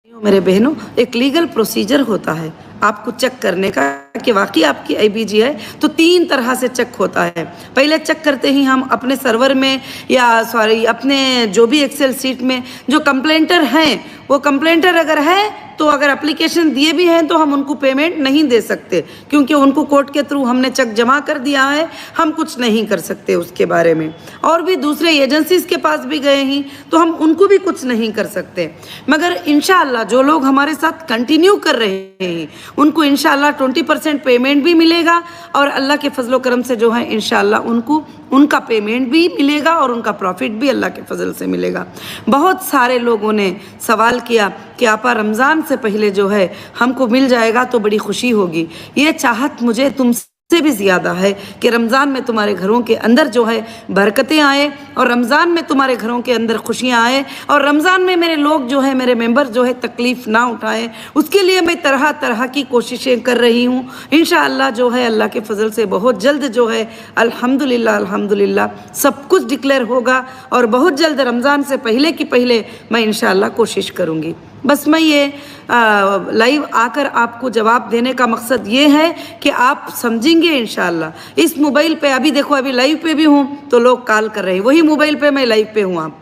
मेरे बहनों, एक लीगल प्रोसीजर होता है आपको चेक करने का कि वाकई आपकी आईबीजी है। तो 3 तरह से चेक होता है। पहले चेक करते ही हम अपने सर्वर में या अपने जो भी एक्सेल सीट में जो कंप्लेंटर हैं, वो कंप्लेंटर अगर है तो अगर एप्लीकेशन दिए भी हैं तो हम उनको पेमेंट नहीं दे सकते, क्योंकि उनको कोर्ट के थ्रू हमने चेक जमा कर दिया है, हम कुछ नहीं कर सकते उसके बारे में। और भी दूसरे एजेंसीज के पास भी गए हैं तो हम उनको भी कुछ नहीं कर सकते। मगर इंशाअल्लाह जो लोग हमारे साथ कंटिन्यू कर रहे हैं उनको इंशाअल्लाह 20% पेमेंट भी मिलेगा और अल्लाह के फजलो करम से जो है इंशाअल्लाह उनको उनका पेमेंट भी मिलेगा और उनका प्रॉफिट भी अल्लाह के फजल से मिलेगा। बहुत सारे लोगों ने सवाल किया कि आपा रमज़ान से पहले जो है हमको मिल जाएगा तो बड़ी खुशी होगी। ये चाहत मुझे तुमसे भी ज़्यादा है कि रमज़ान में तुम्हारे घरों के अंदर जो है बरकतें आए और रमज़ान में तुम्हारे घरों के अंदर खुशियाँ आए और रमज़ान में मेरे लोग जो है, मेरे मेंबर जो है तकलीफ़ ना उठाएं। उसके लिए मैं तरह तरह की कोशिशें कर रही हूँ। इंशाअल्लाह जो है अल्लाह के फजल से बहुत जल्द जो है अल्हम्दुलिल्लाह अल्हम्दुलिल्लाह सब कुछ डिक्लेयर होगा और बहुत जल्द रमज़ान से पहले की पहले मैं इंशाअल्लाह कोशिश करूँगी। बस मैं ये लाइव आकर आपको जवाब देने का मकसद ये है कि आप समझेंगे इंशाअल्लाह। इस मोबाइल पे अभी देखो, अभी लाइव पे भी हूँ तो लोग कॉल कर रहे हैं, वही मोबाइल पे मैं लाइव पे हूँ, आप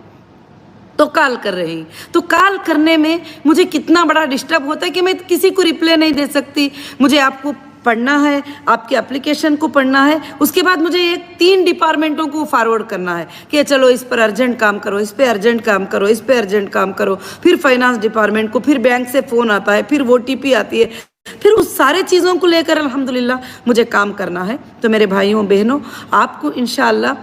तो कॉल कर रहे हैं। तो कॉल करने में मुझे कितना बड़ा डिस्टर्ब होता है कि मैं किसी को रिप्लाई नहीं दे सकती। मुझे आपको पढ़ना है, आपकी एप्लीकेशन को पढ़ना है, उसके बाद मुझे ये 3 डिपार्टमेंटों को फॉरवर्ड करना है कि चलो इस पर अर्जेंट काम करो, इस पे अर्जेंट काम करो, इस पे अर्जेंट काम करो, फिर फाइनेंस डिपार्टमेंट को, फिर बैंक से फ़ोन आता है, फिर ओटीपी आती है, फिर उस सारे चीज़ों को लेकर अल्हम्दुलिल्लाह मुझे काम करना है। तो मेरे भाइयों बहनों, आपको इंशाअल्लाह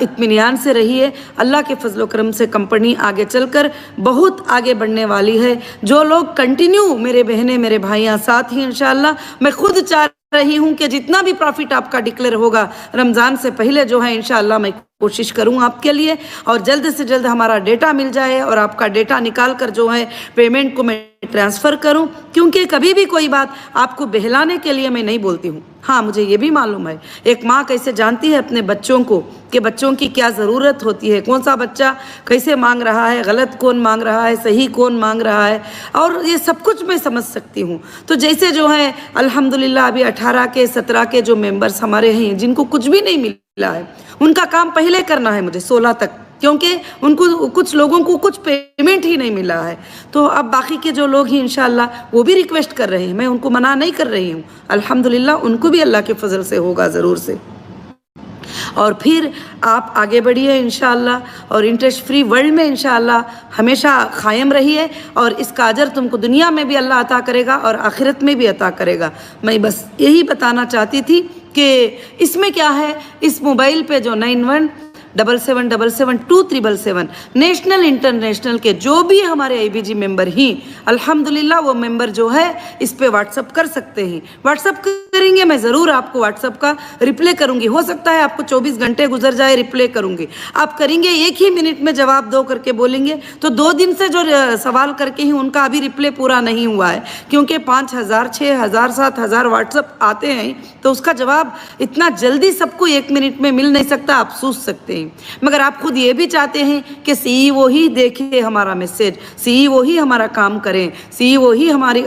इत्मीनान से रहिए। अल्लाह के फजलो करम से कंपनी आगे चलकर बहुत आगे बढ़ने वाली है। जो लोग कंटिन्यू मेरे बहनें मेरे भाइयाँ साथ ही इंशाअल्लाह, मैं खुद चाह रही हूँ कि जितना भी प्रॉफिट आपका डिक्लेयर होगा रमज़ान से पहले जो है इंशाअल्लाह मैं कोशिश करूँ आपके लिए और जल्द से जल्द हमारा डेटा मिल जाए और आपका डेटा निकाल कर जो है पेमेंट को मैं ट्रांसफ़र करूं। क्योंकि कभी भी कोई बात आपको बहलाने के लिए मैं नहीं बोलती हूं। हाँ, मुझे ये भी मालूम है एक माँ कैसे जानती है अपने बच्चों को कि बच्चों की क्या ज़रूरत होती है, कौन सा बच्चा कैसे मांग रहा है, गलत कौन मांग रहा है, सही कौन मांग रहा है, और ये सब कुछ मैं समझ सकती हूँ। तो जैसे जो है अल्हम्दुलिल्लाह अभी 18 के 17 के जो मेंबर्स हमारे हैं जिनको कुछ भी नहीं मिला है, उनका काम पहले करना है मुझे 16 तक, क्योंकि उनको कुछ लोगों को कुछ पेमेंट ही नहीं मिला है। तो अब बाकी के जो लोग ही इंशाअल्लाह वो भी रिक्वेस्ट कर रहे हैं, मैं उनको मना नहीं कर रही हूँ। अल्हम्दुलिल्लाह उनको भी अल्लाह के फजल से होगा ज़रूर से। और फिर आप आगे बढ़िए इंशाअल्लाह और इंटरेस्ट फ्री वर्ल्ड में इंशाअल्लाह हमेशा कायम रहिए और इसका अजर तुमको दुनिया में भी अल्लाह अता करेगा और आखिरत में भी अता करेगा। मैं बस यही बताना चाहती थी कि इसमें क्या है, इस मोबाइल पे जो 9177772377 नेशनल इंटरनेशनल के जो भी हमारे आईबीजी मेंबर ही अल्हम्दुलिल्लाह वो मेंबर जो है इस पे व्हाट्सअप कर सकते हैं। व्हाट्सअप करेंगे, मैं ज़रूर आपको व्हाट्सअप का रिप्लाई करूंगी। हो सकता है आपको 24 घंटे गुजर जाए, रिप्लाई करूंगी। आप करेंगे 1 ही मिनट में जवाब दो करके बोलेंगे तो 2 दिन से जो सवाल करके ही उनका अभी रिप्लाई पूरा नहीं हुआ है, क्योंकि 5000 6000 7000 व्हाट्सअप आते हैं तो उसका जवाब इतना जल्दी सबको 1 मिनट में मिल नहीं सकता, आप सोच सकते हैं। मगर आप खुद ये भी चाहते हैं कि सीईओ ही देखे हमारा मैसेज, सीईओ ही हमारा काम करें, सीईओ ही हमारी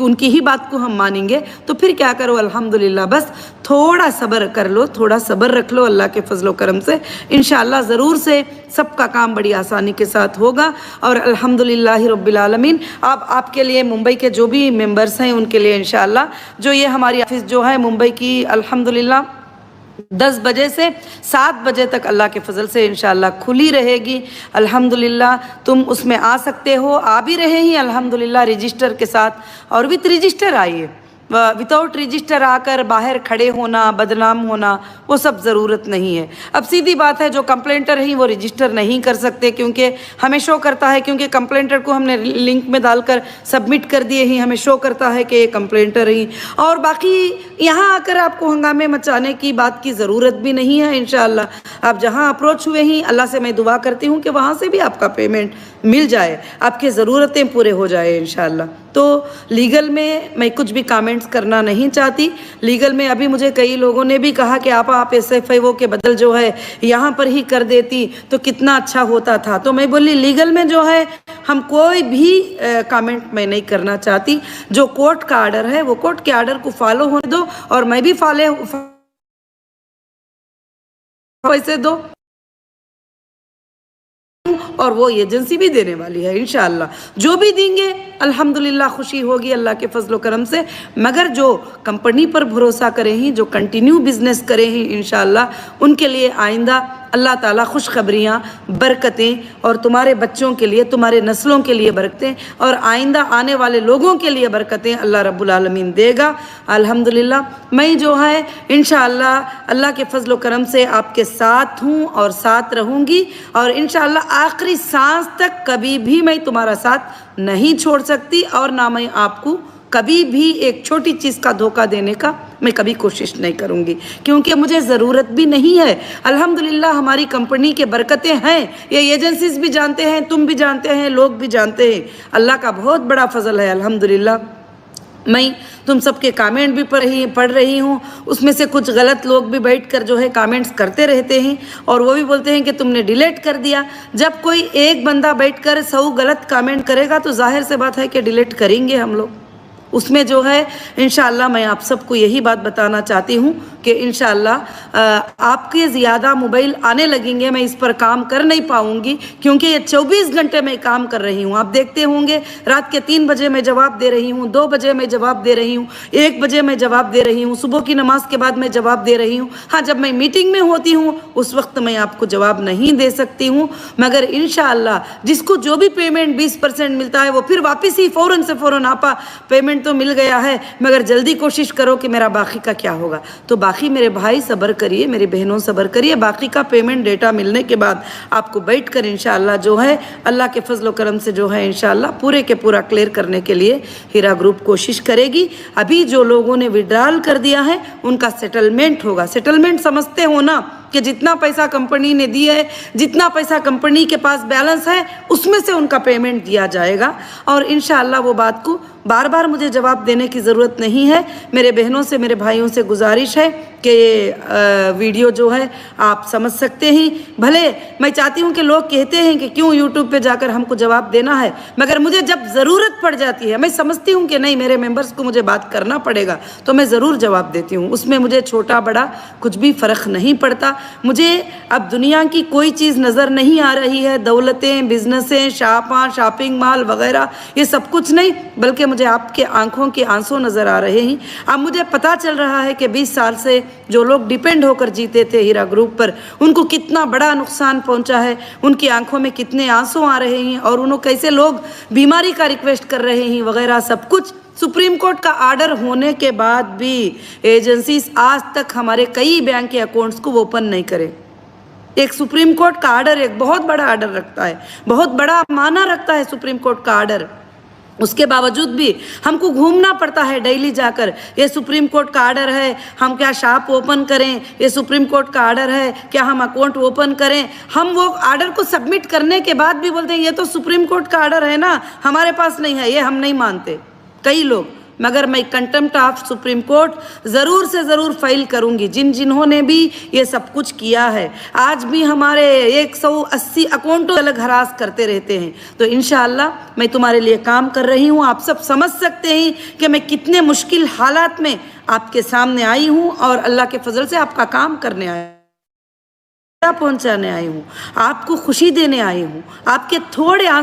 उनकी ही बात को हम मानेंगे, तो फिर क्या करो अल्हम्दुलिल्लाह बस थोड़ा सब्र कर लो, थोड़ा सब्र रख लो। अल्लाह के फजलो करम से इंशाअल्लाह ज़रूर से सबका काम बड़ी आसानी के साथ होगा और अल्हम्दुलिल्लाह रब्बिल आलमीन। अब आपके लिए मुंबई के जो भी मेंबर्स हैं उनके लिए इंशाअल्लाह जो ये हमारी ऑफिस जो है मुंबई की अल्हम्दुलिल्लाह 10 बजे से 7 बजे तक अल्लाह के फजल से इंशाअल्लाह खुली रहेगी। अल्हम्दुलिल्लाह तुम उसमें आ सकते हो, आ भी रहे ही अल्हम्दुलिल्लाह रजिस्टर के साथ, और विथ रजिस्टर आइए। विदाउट रजिस्टर आकर बाहर खड़े होना, बदनाम होना, वो सब ज़रूरत नहीं है। अब सीधी बात है, जो कंप्लेंटर हैं वो रजिस्टर नहीं कर सकते क्योंकि हमें शो करता है, क्योंकि कंप्लेंटर को हमने लिंक में डालकर सबमिट कर दिए ही, हमें शो करता है कि ये कंप्लेंटर ही। और बाकी यहाँ आकर आपको हंगामे मचाने की बात की ज़रूरत भी नहीं है। इंशाअल्लाह आप जहाँ अप्रोच हुए ही, अल्लाह से मैं दुआ करती हूँ कि वहाँ से भी आपका पेमेंट मिल जाए, आपकी ज़रूरतें पूरे हो जाए इंशाल्लाह। तो लीगल में मैं कुछ भी कमेंट्स करना नहीं चाहती। लीगल में अभी मुझे कई लोगों ने भी कहा कि आप SFIO के बदल जो है यहाँ पर ही कर देती तो कितना अच्छा होता था। तो मैं बोली लीगल में जो है हम कोई भी कमेंट मैं नहीं करना चाहती। जो कोर्ट का आर्डर है वो कोर्ट के आर्डर को फॉलो होने दो और मैं भी पैसे दो और वो एजेंसी भी देने वाली है इंशाअल्लाह। जो भी देंगे अल्हम्दुलिल्लाह खुशी होगी अल्लाह के फजल करम से। मगर जो कंपनी पर भरोसा करें ही, जो कंटिन्यू बिजनेस करें ही इंशाअल्लाह, उनके लिए आइंदा अल्लाह ताला खुशखबरियाँ, बरकतें और तुम्हारे बच्चों के लिए, तुम्हारे नस्लों के लिए बरकतें और आइंदा आने वाले लोगों के लिए बरकतें अल्लाह रब्बुल आलमीन देगा अल्हम्दुलिल्लाह। मैं जो है इंशाअल्लाह अल्लाह के फजल करम से आपके साथ हूँ और साथ रहूँगी और इंशाअल्लाह आखिरी सांस तक कभी भी मैं तुम्हारा साथ नहीं छोड़ सकती और ना मैं आपको कभी भी एक छोटी चीज़ का धोखा देने का मैं कभी कोशिश नहीं करूँगी, क्योंकि मुझे ज़रूरत भी नहीं है। अल्हम्दुलिल्लाह हमारी कंपनी के बरकतें हैं, ये एजेंसीज भी जानते हैं, तुम भी जानते हैं, लोग भी जानते हैं। अल्लाह का बहुत बड़ा फजल है अल्हम्दुलिल्लाह। मैं तुम सबके कमेंट भी पढ़ रही हूँ, उसमें से कुछ गलत लोग भी बैठकर जो है कमेंट्स करते रहते हैं और वो भी बोलते हैं कि तुमने डिलीट कर दिया। जब कोई एक बंदा बैठकर 100 गलत कमेंट करेगा तो जाहिर से बात है कि डिलीट करेंगे हम लोग। उसमें जो है इंशाअल्लाह मैं आप सबको यही बात बताना चाहती हूँ कि इंशाअल्लाह आपके ज़्यादा मोबाइल आने लगेंगे, मैं इस पर काम कर नहीं पाऊँगी क्योंकि ये 24 घंटे मैं काम कर रही हूँ। आप देखते होंगे रात के 3 बजे मैं जवाब दे रही हूँ, 2 बजे मैं जवाब दे रही हूँ, 1 बजे मैं जवाब दे रही हूँ, सुबह की नमाज के बाद मैं जवाब दे रही हूँ। हाँ, जब मैं मीटिंग में होती हूँ उस वक्त मैं आपको जवाब नहीं दे सकती हूँ, मगर इंशाअल्लाह जिसको जो भी पेमेंट 20% मिलता है वो फिर वापस ही फ़ौरन से फ़ौरन आपा पेमेंट तो मिल गया है, मगर जल्दी कोशिश करो कि मेरा बाकी का क्या होगा। तो बाकी मेरे भाई सब्र करिए, मेरी बहनों सब्र करिए, बाकी का पेमेंट डेटा मिलने के बाद आपको बैठकर इंशाअल्लाह जो है अल्लाह के फजल करम से जो है इंशाअल्लाह पूरे के पूरा क्लियर करने के लिए हीरा ग्रुप कोशिश करेगी। अभी जो लोगों ने विड्रॉल कर दिया है उनका सेटलमेंट होगा। सेटलमेंट समझते हो ना कि जितना पैसा कंपनी ने दिया है, जितना पैसा कंपनी के पास बैलेंस है उसमें से उनका पेमेंट दिया जाएगा और इंशाअल्लाह वो बात को बार बार मुझे जवाब देने की ज़रूरत नहीं है। मेरे बहनों से, मेरे भाइयों से गुजारिश है कि ये वीडियो जो है आप समझ सकते हैं। भले मैं चाहती हूँ कि लोग कहते हैं कि क्यों यूट्यूब पे जाकर हमको जवाब देना है, मगर मुझे जब ज़रूरत पड़ जाती है, मैं समझती हूँ कि नहीं मेरे मेंबर्स को मुझे बात करना पड़ेगा तो मैं ज़रूर जवाब देती हूँ। उसमें मुझे छोटा बड़ा कुछ भी फ़र्क नहीं पड़ता। मुझे अब दुनिया की कोई चीज़ नज़र नहीं आ रही है, दौलतें, बिजनेसें, शॉपिंग मॉल वगैरह ये सब कुछ नहीं, बल्कि मुझे आपके आंखों के आंसू नज़र आ रहे हैं। अब मुझे पता चल रहा है कि 20 साल से जो लोग डिपेंड होकर जीते थे हीरा ग्रुप पर, उनको कितना बड़ा नुकसान पहुंचा है, उनकी आंखों में कितने आंसू आ रहे हैं और उन्होंने कैसे लोग बीमारी का रिक्वेस्ट कर रहे हैं वगैरह सब कुछ। सुप्रीम कोर्ट का आर्डर होने के बाद भी एजेंसीज आज तक हमारे कई बैंक के अकाउंट्स को ओपन नहीं करे। एक सुप्रीम कोर्ट का आर्डर एक बहुत बड़ा आर्डर रखता है, बहुत बड़ा माना रखता है सुप्रीम कोर्ट का आर्डर। उसके बावजूद भी हमको घूमना पड़ता है डेली जाकर, ये सुप्रीम कोर्ट का आर्डर है, हम क्या शॉप ओपन करें, ये सुप्रीम कोर्ट का आर्डर है, क्या हम अकाउंट ओपन करें। हम वो आर्डर को सबमिट करने के बाद भी बोलते हैं ये तो सुप्रीम कोर्ट का आर्डर है ना, हमारे पास नहीं है, ये हम नहीं मानते कई लोग। मगर मैं कंटेम्प्ट ऑफ सुप्रीम कोर्ट ज़रूर से ज़रूर फाइल करूंगी जिन्होंने भी ये सब कुछ किया है। आज भी हमारे 180 अकाउंटों अलग हरास करते रहते हैं। तो इंशाअल्लाह मैं तुम्हारे लिए काम कर रही हूँ। आप सब समझ सकते हैं कि मैं कितने मुश्किल हालात में आपके सामने आई हूँ और अल्लाह के फजल से आपका काम करने पहुँचाने आई हूँ, आपको खुशी देने आई हूँ। आपके थोड़े आंसू